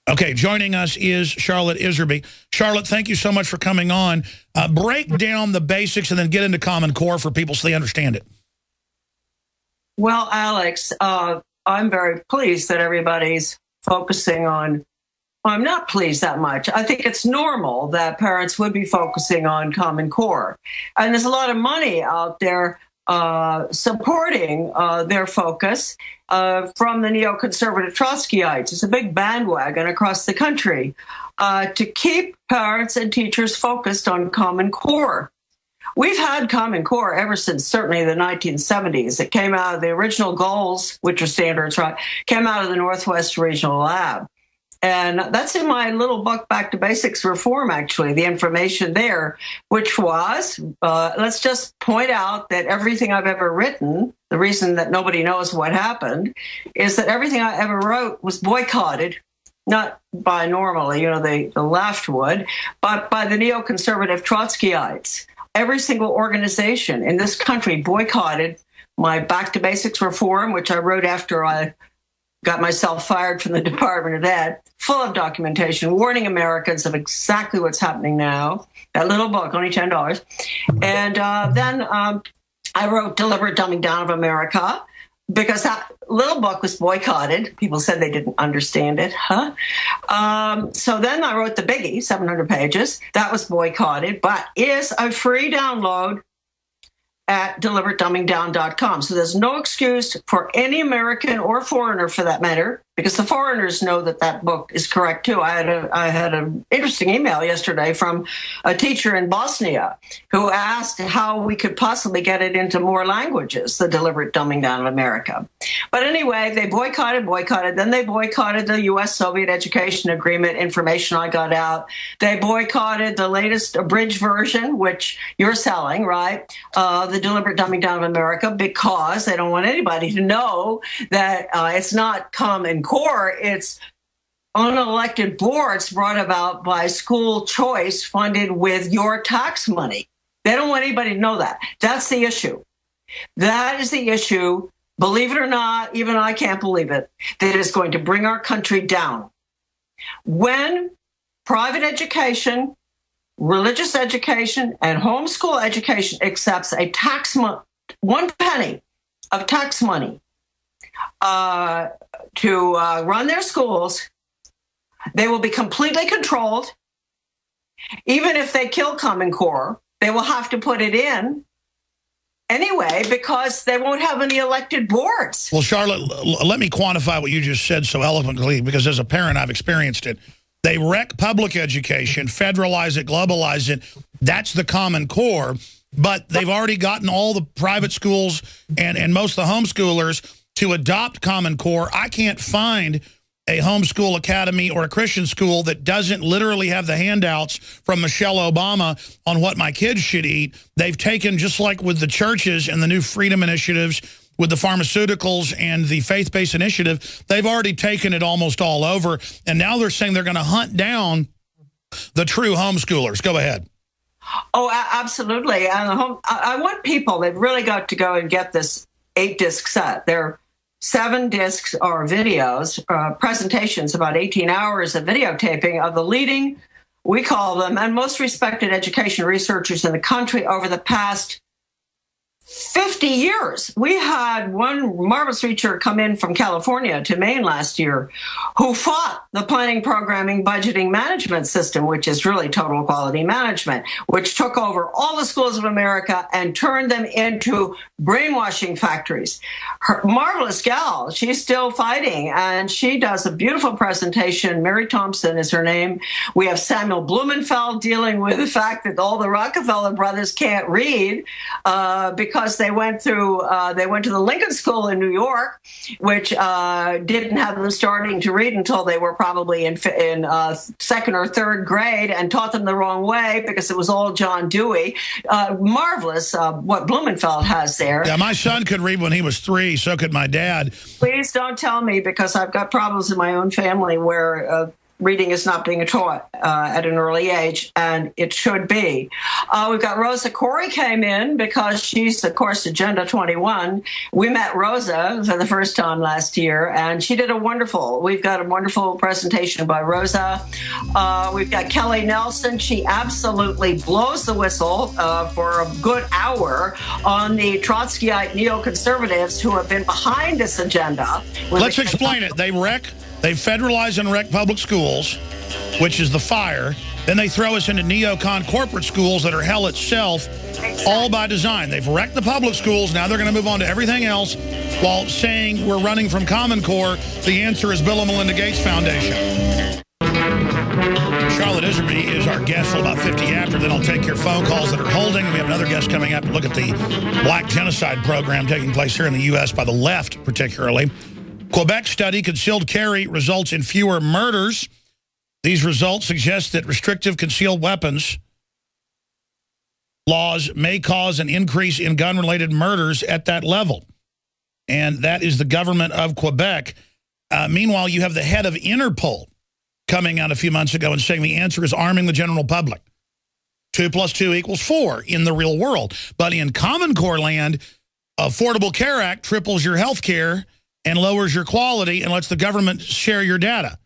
Okay, joining us is Charlotte Iserbyt. Charlotte, thank you so much for coming on. Break down the basics and then get into Common Core for people so they understand it. Well, Alex, I'm very pleased that everybody's focusing on, well, I'm not pleased that much. I think it's normal that parents would be focusing on Common Core. And there's a lot of money out there supporting their focus from the neoconservative Trotskyites. It's a big bandwagon across the country to keep parents and teachers focused on Common Core. We've had Common Core ever since certainly the 1970s. It came out of the original goals, which are standards, right? Came out of the Northwest Regional Lab. And that's in my little book, Back to Basics Reform, actually, the information there, which was, let's just point out that everything I've ever written, the reason that nobody knows what happened, is that everything I ever wrote was boycotted, not by normally, the left would, but by the neoconservative Trotskyites. Every single organization in this country boycotted my Back to Basics Reform, which I wrote after I got myself fired from the Department of Ed, full of documentation, warning Americans of exactly what's happening now. That little book, only $10. And then I wrote Deliberate Dumbing Down of America, because that little book was boycotted. People said they didn't understand it. So then I wrote the biggie, 700 pages. That was boycotted, but is a free download at deliberatedumbingdown.com. So there's no excuse for any American or foreigner, for that matter, because the foreigners know that that book is correct too. I had an interesting email yesterday from a teacher in Bosnia who asked how we could possibly get it into more languages, the Deliberate Dumbing Down of America. But anyway, they boycotted, then they boycotted the U.S.-Soviet Education Agreement information I got out. They boycotted the latest abridged version, which you're selling, right? The Deliberate Dumbing Down of America, because they don't want anybody to know that it's not Common Core, it's unelected boards brought about by school choice funded with your tax money. They don't want anybody to know that. That's the issue. That is the issue. Believe it or not, even I can't believe it, that is going to bring our country down. When private education, religious education, and homeschool education accepts a tax 1 penny of tax money to run their schools, they will be completely controlled. Even if they kill Common Core, they will have to put it in anyway, because they won't have any elected boards. Well, Charlotte, let me quantify what you just said so eloquently, because as a parent, I've experienced it. They wreck public education, federalize it, globalize it. That's the Common Core. But they've already gotten all the private schools and most of the homeschoolers to adopt Common Core. I can't find a homeschool academy or a Christian school that doesn't literally have the handouts from Michelle Obama on what my kids should eat. They've taken, just like with the churches and the new freedom initiatives, with the pharmaceuticals and the faith-based initiative, they've already taken it almost all over. And now they're saying they're going to hunt down the true homeschoolers. Go ahead. Oh, absolutely. And I want people, they've really got to go and get this 8-disc set. They're 7 discs or videos, presentations, about 18 hours of videotaping of the leading, we call them, and most respected education researchers in the country over the past 50 years. We had one marvelous researcher come in from California to Maine last year who fought the planning, programming, budgeting management system, which is really total quality management, which took over all the schools of America and turned them into brainwashing factories. Her marvelous gal, she's still fighting, and she does a beautiful presentation. Mary Thompson is her name. We have Samuel Blumenfeld dealing with the fact that all the Rockefeller brothers can't read because they went to the Lincoln School in New York, which didn't have them starting to read until they were probably in second or third grade, and taught them the wrong way because it was all John Dewey. Marvelous what Blumenfeld has there. Yeah, my son could read when he was 3, so could my dad. Please don't tell me, because I've got problems in my own family where reading is not being taught at an early age, and it should be. We've got Rosa Corey came in because she's, of course, Agenda 21. We met Rosa for the first time last year, and she did we've got a wonderful presentation by Rosa. We've got Kelly Nelson. She absolutely blows the whistle for a good hour on the Trotskyite neoconservatives who have been behind this agenda. Let's explain it. They federalize and wreck public schools, which is the fire. Then they throw us into neocon corporate schools that are hell itself, all by design. They've wrecked the public schools. Now they're going to move on to everything else while saying we're running from Common Core. The answer is Bill and Melinda Gates Foundation. Charlotte Iserbyt is our guest till about 50 after. Then I'll take your phone calls that are holding. We have another guest coming up to look at the black genocide program taking place here in the U.S. by the left, particularly. Quebec study, concealed carry results in fewer murders. These results suggest that restrictive concealed weapons laws may cause an increase in gun-related murders at that level. And that is the government of Quebec. Meanwhile, you have the head of Interpol coming out a few months ago and saying the answer is arming the general public. 2 + 2 = 4 in the real world. But in Common Core land, Affordable Care Act triples your health care and lowers your quality and lets the government share your data.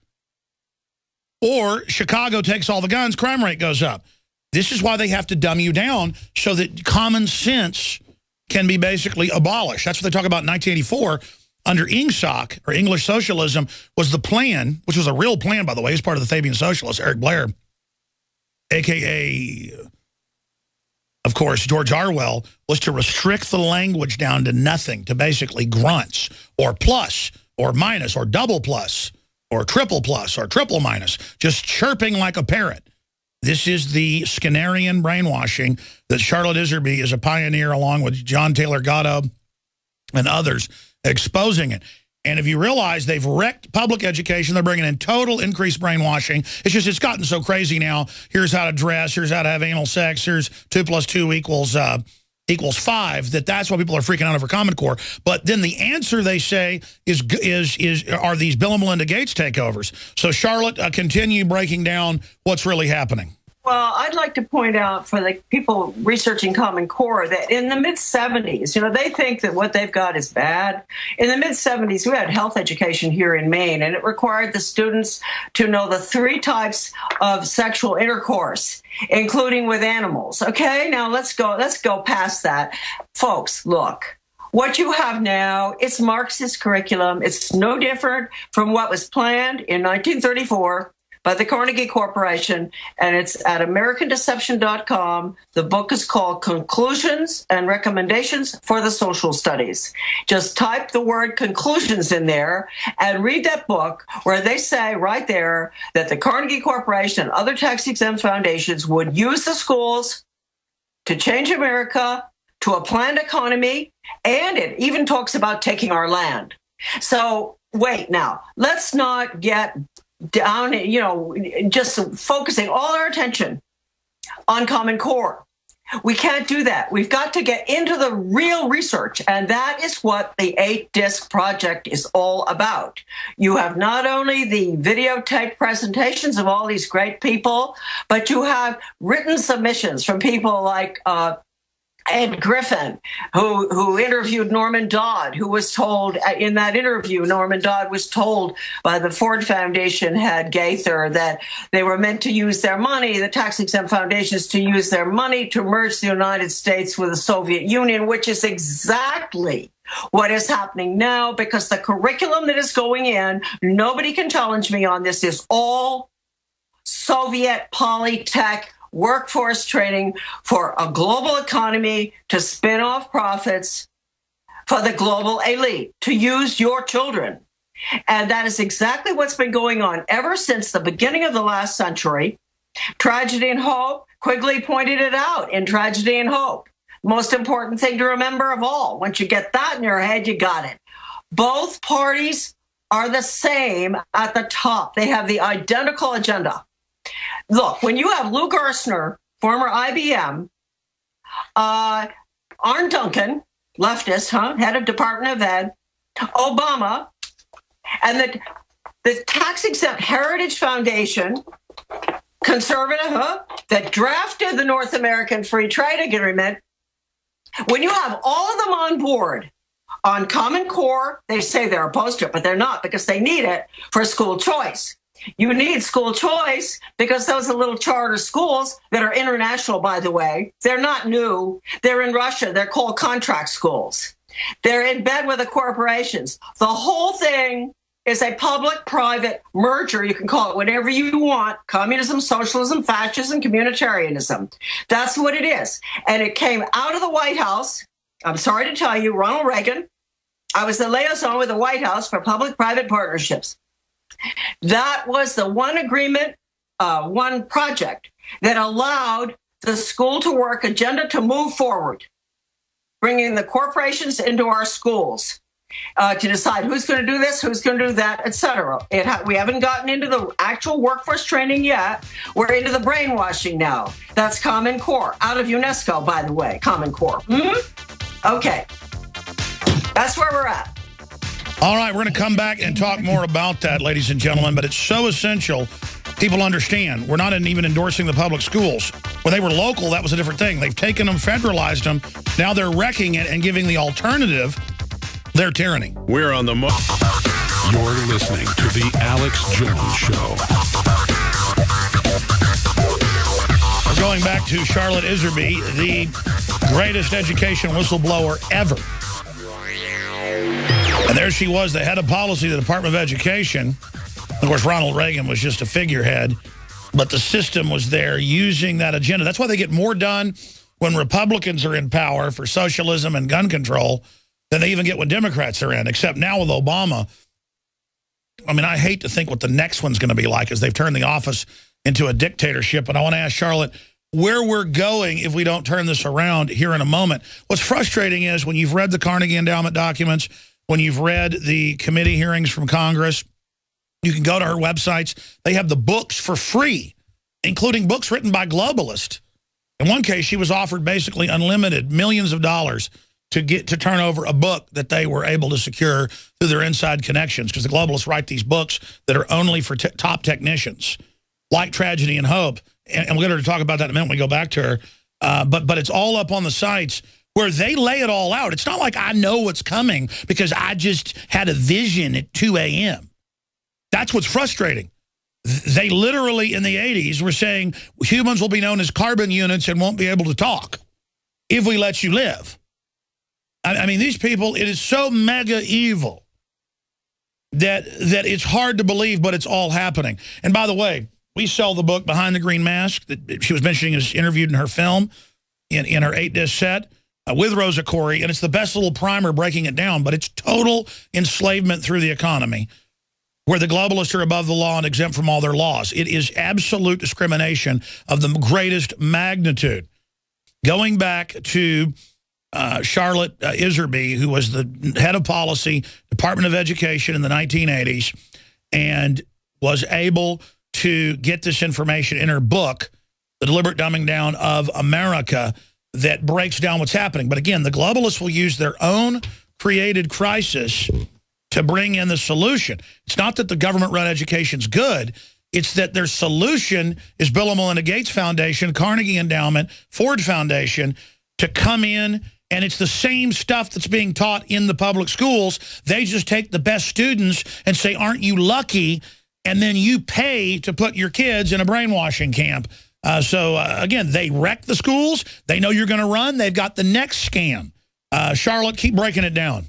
Or Chicago takes all the guns, crime rate goes up. This is why they have to dumb you down so that common sense can be basically abolished. That's what they talk about in 1984 under INGSOC, or English Socialism, was the plan, which was a real plan, by the way, as part of the Fabian Socialists, Eric Blair, a.k.a., of course, George Orwell, was to restrict the language down to nothing, to basically grunts, or plus, or minus, or double plus, or triple plus, or triple minus, just chirping like a parrot. This is the Skinnerian brainwashing that Charlotte Iserbyt is a pioneer, along with John Taylor Gatto and others, exposing it. And if you realize they've wrecked public education, they're bringing in total increased brainwashing. It's gotten so crazy now. Here's how to dress. Here's how to have anal sex. Here's 2 + 2 = 5. That's why people are freaking out over Common Core. But then the answer, they say, are these Bill and Melinda Gates takeovers. So Charlotte, continue breaking down what's really happening. Well, I'd like to point out for the people researching Common Core that in the mid-'70s, they think that what they've got is bad. In the mid-'70s, we had health education here in Maine, and it required the students to know the 3 types of sexual intercourse, including with animals. Okay, now let's go past that. Folks, look. What you have now, it's Marxist curriculum. It's no different from what was planned in 1934 by the Carnegie Corporation, and it's at AmericanDeception.com. The book is called Conclusions and Recommendations for the Social Studies. Just type the word conclusions in there and read that book, where they say right there that the Carnegie Corporation and other tax-exempt foundations would use the schools to change America to a planned economy, and it even talks about taking our land. So wait now, let's not get down, just focusing all our attention on Common Core. We can't do that. We've got to get into the real research, and that is what the 8-disc project is all about. You have not only the videotape presentations of all these great people, but you have written submissions from people like Ed Griffin, who interviewed Norman Dodd, who was told in that interview, Norman Dodd was told by the Ford Foundation head Gaither that they were meant to use their money, the tax-exempt foundations, to use their money to merge the United States with the Soviet Union, which is exactly what is happening now, because the curriculum that is going in, nobody can challenge me on this, is all Soviet polytech workforce training for a global economy to spin off profits for the global elite, to use your children. And that is exactly what's been going on ever since the beginning of the last century. Tragedy and Hope, Quigley pointed it out in Tragedy and Hope. Most important thing to remember of all. Once you get that in your head, you got it. Both parties are the same at the top. They have the identical agenda. Look, when you have Lou Gerstner, former IBM, Arne Duncan, leftist, head of Department of Ed, Obama, and The tax-exempt Heritage Foundation, conservative, that drafted the North American Free Trade Agreement, when you have all of them on board on Common Core, they say they're opposed to it, but they're not, because they need it for school choice. You need school choice because those are little charter schools that are international, by the way. They're not new. They're in Russia. They're called contract schools. They're in bed with the corporations. The whole thing is a public-private merger. You can call it whatever you want: communism, socialism, fascism, communitarianism. That's what it is. And it came out of the White House. I'm sorry to tell you, Ronald Reagan. I was the liaison with the White House for public-private partnerships. That was the one agreement, one project that allowed the school to work agenda to move forward, bringing the corporations into our schools to decide who's going to do this, who's going to do that, etc. We haven't gotten into the actual workforce training yet. We're into the brainwashing now. That's Common Core, out of UNESCO, by the way, Common Core. Okay. That's where we're at. All right, we're going to come back and talk more about that, ladies and gentlemen, but it's so essential people understand. We're not even endorsing the public schools. When they were local, that was a different thing. They've taken them, federalized them. Now they're wrecking it and giving the alternative their tyranny. We're on the You're listening to The Alex Jones Show. We're going back to Charlotte Iserbyt, the greatest education whistleblower ever. And there she was, the head of policy of the Department of Education. Of course, Ronald Reagan was just a figurehead, but the system was there using that agenda. That's why they get more done when Republicans are in power for socialism and gun control than they even get when Democrats are in, except now with Obama. I mean, I hate to think what the next one's going to be like, as they've turned the office into a dictatorship. And I want to ask Charlotte where we're going if we don't turn this around here in a moment. What's frustrating is when you've read the Carnegie Endowment documents, when you've read the committee hearings from Congress, you can go to her websites. They have the books for free, including books written by globalists. In one case, she was offered basically unlimited millions of dollars to turn over a book that they were able to secure through their inside connections, because the globalists write these books that are only for top technicians, like Tragedy and Hope. And we'll get her to talk about that in a minute when we go back to her. But it's all up on the sites where they lay it all out. It's not like I know what's coming because I just had a vision at 2 a.m. That's what's frustrating. They literally, in the 80s, were saying humans will be known as carbon units and won't be able to talk if we let you live. I mean, these people, it is so mega evil that it's hard to believe, but it's all happening. And by the way, we sell the book Behind the Green Mask that she was mentioning is interviewed in her film, in her 8-disc set, with Rosa Corey, and it's the best little primer breaking it down, but it's total enslavement through the economy, where the globalists are above the law and exempt from all their laws. It is absolute discrimination of the greatest magnitude. Going back to Charlotte Iserbyt, who was the head of policy, Department of Education in the 1980s, and was able to get this information in her book, The Deliberate Dumbing Down of America, that breaks down what's happening. But again, the globalists will use their own created crisis to bring in the solution. It's not that the government-run education's good. It's that their solution is Bill and Melinda Gates Foundation, Carnegie Endowment, Ford Foundation, to come in, and it's the same stuff that's being taught in the public schools. They just take the best students and say, aren't you lucky? And then you pay to put your kids in a brainwashing camp. Again, they wreck the schools. They know you're going to run. They've got the next scam. Charlotte, keep breaking it down.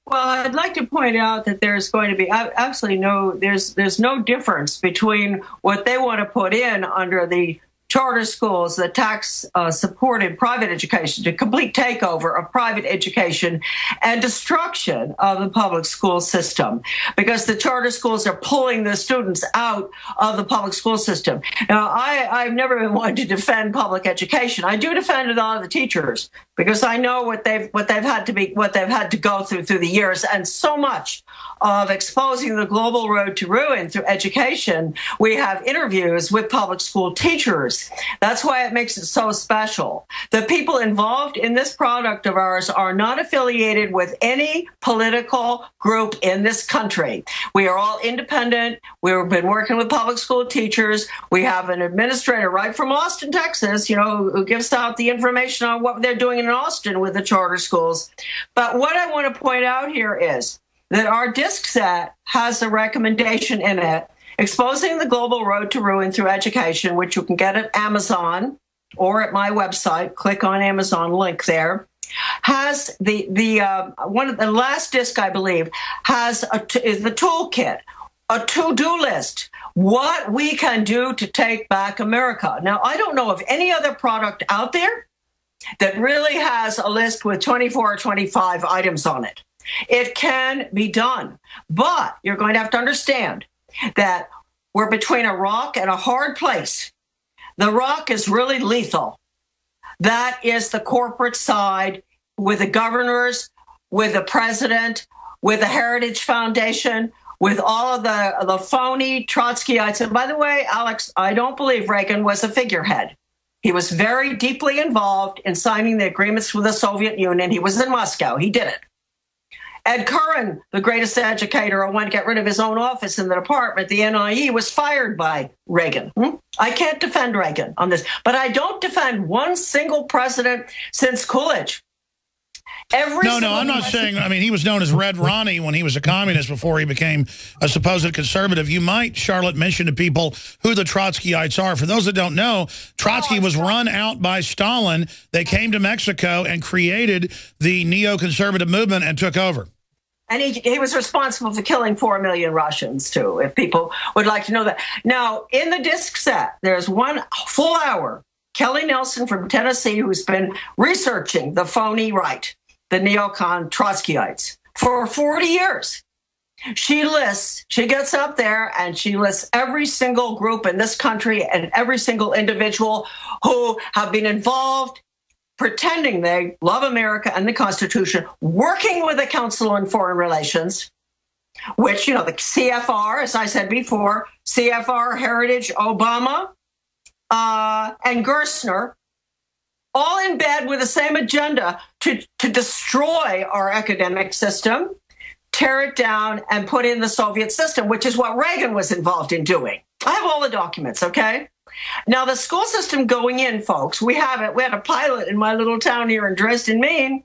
Well, I'd like to point out that there's going to be absolutely there's no difference between what they want to put in under the charter schools, the tax-supported private education, the complete takeover of private education and destruction of the public school system, because the charter schools are pulling the students out of the public school system. Now, I've never been one to defend public education. I do defend a lot of the teachers, because I know what they've had to go through the years, and so much of exposing the global road to ruin through education. We have interviews with public school teachers teachers. That's why it makes it so special. The people involved in this product of ours are not affiliated with any political group in this country. We are all independent. We've been working with public school teachers. We have an administrator right from Austin, Texas, who gives out the information on what they're doing in Austin with the charter schools. But what I want to point out here is that our disc set has a recommendation in it exposing the global road to ruin through education, which you can get at Amazon or at my website. Click on Amazon link there. Has one of the last disc, I believe, is the toolkit, a to-do list, what we can do to take back America. Now, I don't know of any other product out there that really has a list with 24 or 25 items on it. It can be done, but you're going to have to understand that we're between a rock and a hard place. The rock is really lethal. That is the corporate side with the governors, with the president, with the Heritage Foundation, with all of the phony Trotskyites. And by the way, Alex, I don't believe Reagan was a figurehead. He was very deeply involved in signing the agreements with the Soviet Union. He was in Moscow. He did it. Ed Curran, the greatest educator who wanted to get rid of his own office in the department, the NIE, was fired by Reagan. I can't defend Reagan on this, but I don't defend one single president since Coolidge. No, I'm not saying, I mean, he was known as Red Ronnie when he was a communist before he became a supposed conservative. You might, Charlotte, mention to people who the Trotskyites are. For those that don't know, Trotsky was run out by Stalin. They came to Mexico and created the neoconservative movement and took over. And he was responsible for killing 4 million Russians, too, if people would like to know that. Now, in the disc set, there's one full hour. Kelly Nelson from Tennessee, who's been researching the phony right, the neocon Trotskyites, for 40 years. She gets up there and she lists every single group in this country and every single individual who have been involved pretending they love America and the Constitution, working with the Council on Foreign Relations, which, the CFR, as I said before, CFR, Heritage, Obama, and Gerstner, all in bed with the same agenda to destroy our academic system, tear it down, and put in the Soviet system, which is what Reagan was involved in doing. I have all the documents, okay? Now, the school system going in, folks, we have it. We had a pilot in my little town here in Dresden, Maine.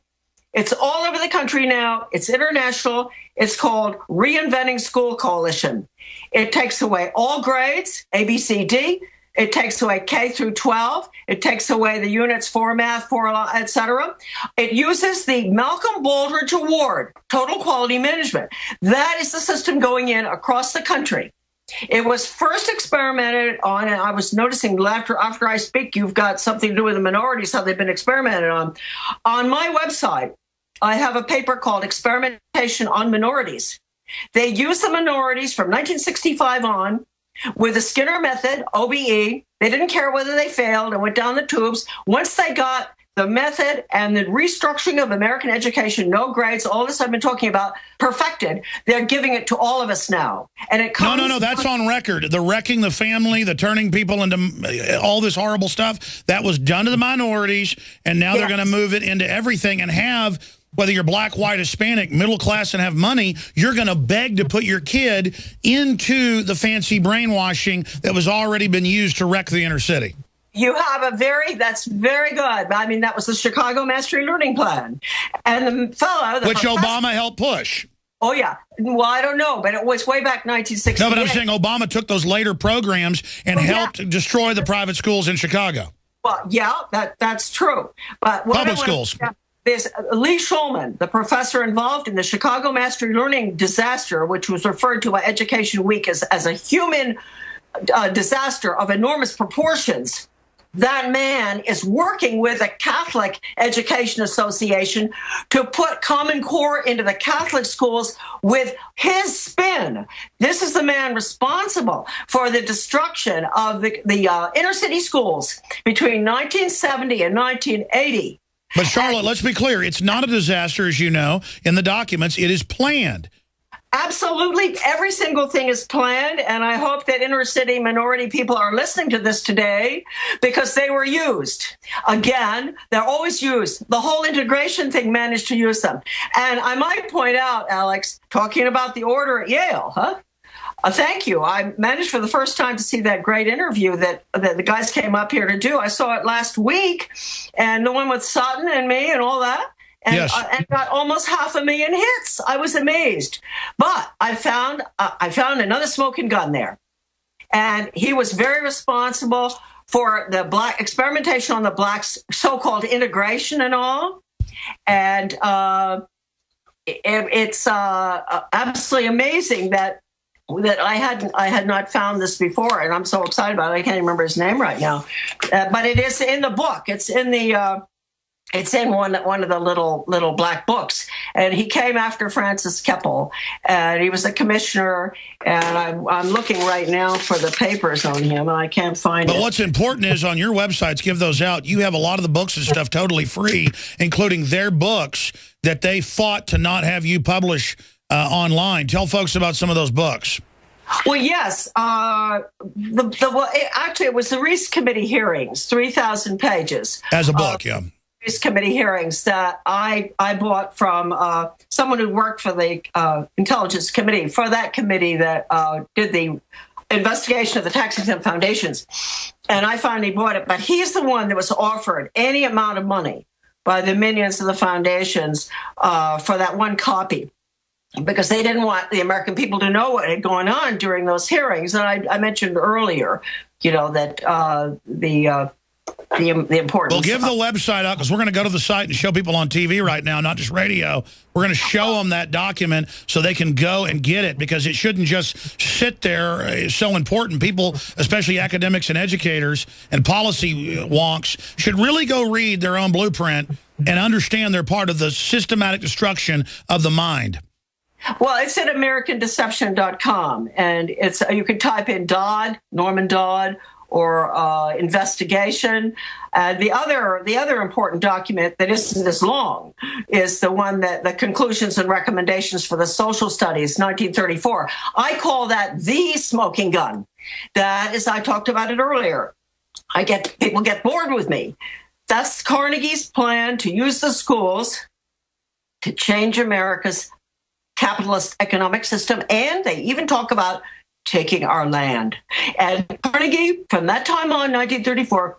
It's all over the country now. It's international. It's called Reinventing School Coalition. It takes away all grades, A, B, C, D. It takes away K through 12. It takes away the units for math, et cetera. It uses the Malcolm Baldrige Award, Total Quality Management. That is the system going in across the country. It was first experimented on, and I was noticing after I speak, you've got something to do with the minorities, how they've been experimented on. On my website, I have a paper called Experimentation on Minorities. They used the minorities from 1965 on with the Skinner method, OBE. They didn't care whether they failed and went down the tubes. Once they got the method and the restructuring of American education, no grades, all this I've been talking about, perfected, they're giving it to all of us now. And it comes... No, that's on record. The wrecking the family, the turning people into all this horrible stuff, that was done to the minorities, and now they're going to move it into everything and have... Whether you're black, white, Hispanic, middle class, and have money, you're going to beg to put your kid into the fancy brainwashing that was already been used to wreck the inner city. You have that's very good. I mean, that was the Chicago Mastery Learning Plan. And the fellow... Which Obama helped push. Oh, yeah. Well, I don't know, but it was way back 1968. No, but I'm saying Obama took those later programs and helped destroy the private schools in Chicago. Well, yeah, that's true. But public schools. There's Lee Schulman, the professor involved in the Chicago Mastery Learning disaster, which was referred to by Education Week as a human disaster of enormous proportions. That man is working with the Catholic Education Association to put Common Core into the Catholic schools with his spin. This is the man responsible for the destruction of the inner city schools between 1970 and 1980. But Charlotte, let's be clear. It's not a disaster, as you know, in the documents. It is planned. Absolutely. Every single thing is planned. And I hope that inner city minority people are listening to this today because they were used. Again, they're always used. The whole integration thing managed to use them. And I might point out, Alex, talking about the order at Yale, thank you. I managed for the first time to see that great interview that the guys came up here to do. I saw it last week, and the one with Sutton and me and all that. And, yes. And got almost 500,000 hits. I was amazed. But I found another smoking gun there. And he was very responsible for the black experimentation on the blacks, so-called integration and all. And it's absolutely amazing that I had not found this before, and I'm so excited about it. I can't even remember his name right now. But it is in the book. It's in the... It's in one of the little black books, and he came after Francis Keppel, and he was a commissioner. And I'm looking right now for the papers on him, and I can't find it. But what's important is on your websites, give those out. You have a lot of the books and stuff totally free, including their books that they fought to not have you publish online. Tell folks about some of those books. Well, yes. Actually, it was the Reese Committee hearings, 3,000 pages. As a book, yeah. Committee hearings that I bought from someone who worked for the Intelligence Committee, for that committee that did the investigation of the tax-exempt foundations. And I finally bought it. But he's the one that was offered any amount of money by the minions of the foundations for that one copy, because they didn't want the American people to know what had gone on during those hearings. And I mentioned earlier, that the importance. Well, give the website out, because we're going to go to the site and show people on TV right now, not just radio. We're going to show them that document so they can go and get it, because it shouldn't just sit there. It's so important. People, especially academics and educators and policy wonks, should really go read their own blueprint and understand they're part of the systematic destruction of the mind. Well, it's at AmericanDeception.com, and you can type in Dodd, Norman Dodd, or investigation. The other important document that isn't as long is the one that the conclusions and recommendations for the social studies, 1934. I call that the smoking gun. That is, I talked about it earlier. People get bored with me. That's Carnegie's plan to use the schools to change America's capitalist economic system, and they even talk about taking our land. And Carnegie, from that time on, 1934,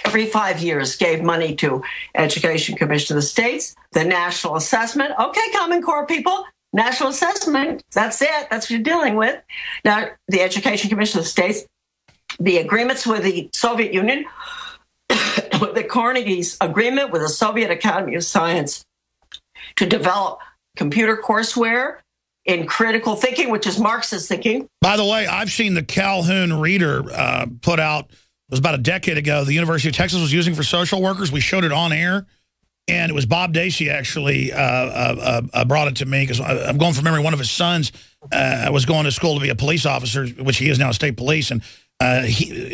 every 5 years gave money to Education Commission of the States, the National Assessment. Okay, Common Core people, National Assessment, that's it. That's what you're dealing with. Now, the Education Commission of the States, the agreements with the Soviet Union, the Carnegie's agreement with the Soviet Academy of Science to develop computer courseware in critical thinking, which is Marxist thinking. By the way, I've seen the Calhoun Reader put out, it was about a decade ago, the University of Texas was using for social workers. We showed it on air, and it was Bob Dacey actually brought it to me, because I'm going from memory, one of his sons was going to school to be a police officer, which he is now, state police, and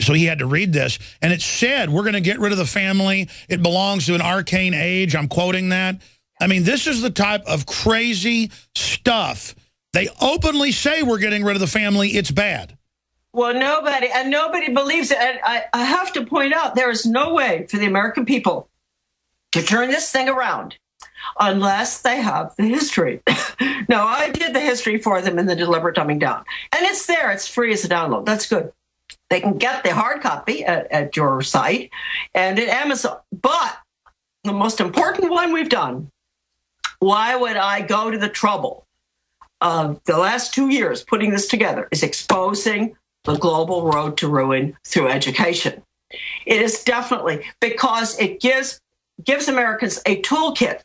so he had to read this. And it said, we're going to get rid of the family. It belongs to an arcane age. I'm quoting that. I mean, this is the type of crazy stuff. They openly say we're getting rid of the family. It's bad. Well, nobody believes it. And I have to point out, there is no way for the American people to turn this thing around unless they have the history. No, I did the history for them in the deliberate dumbing down. And it's there. It's free as a download. That's good. They can get the hard copy at your site and at Amazon. But the most important one we've done, why would I go to the trouble of the last 2 years putting this together, is exposing the global road to ruin through education. It is definitely because it gives Americans a toolkit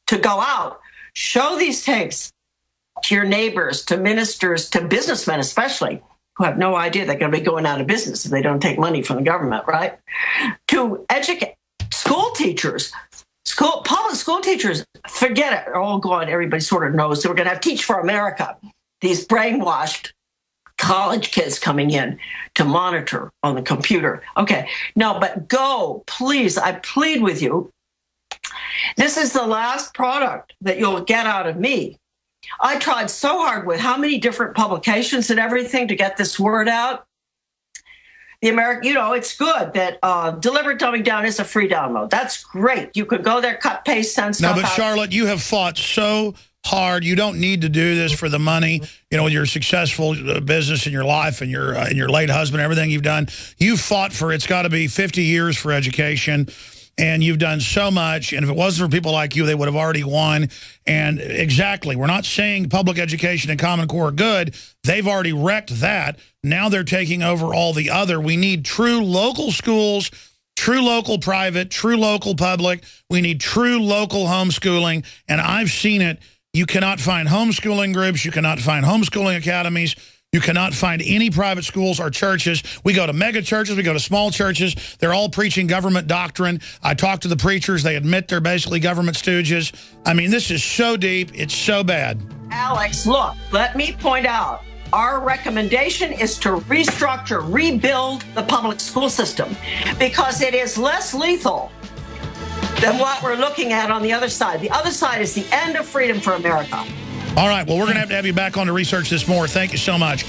to go out, show these tapes to your neighbors, to ministers, to businessmen especially, who have no idea they're going to be going out of business if they don't take money from the government, right? To educate school teachers. Public school teachers, forget it, they're all gone. Everybody sort of knows that we're going to have Teach for America. These brainwashed college kids coming in to monitor on the computer. Okay, no, but go, please, I plead with you. This is the last product that you'll get out of me I tried so hard with how many different publications and everything to get this word out. The American, you know, it's good that Deliberate Dumbing Down is a free download. That's great. You could go there, cut, paste, send stuff No, but out. Charlotte, you have fought so hard. You don't need to do this for the money. You know, your successful business in your life and your late husband, everything you've done. You've fought for, it's got to be 50 years for education. And you've done so much. And if it wasn't for people like you, they would have already won. And exactly, we're not saying public education and Common Core are good. They've already wrecked that. Now they're taking over all the other. We need true local schools, true local private, true local public. We need true local homeschooling. And I've seen it. You cannot find homeschooling groups. You cannot find homeschooling academies. You cannot find any private schools or churches. We go to mega churches. We go to small churches. They're all preaching government doctrine. I talk to the preachers. They admit they're basically government stooges. I mean, this is so deep. It's so bad. Alex, look, let me point out. Our recommendation is to restructure, rebuild the public school system because it is less lethal than what we're looking at on the other side. The other side is the end of freedom for America. All right. Well, we're going to have you back on to research this more. Thank you so much.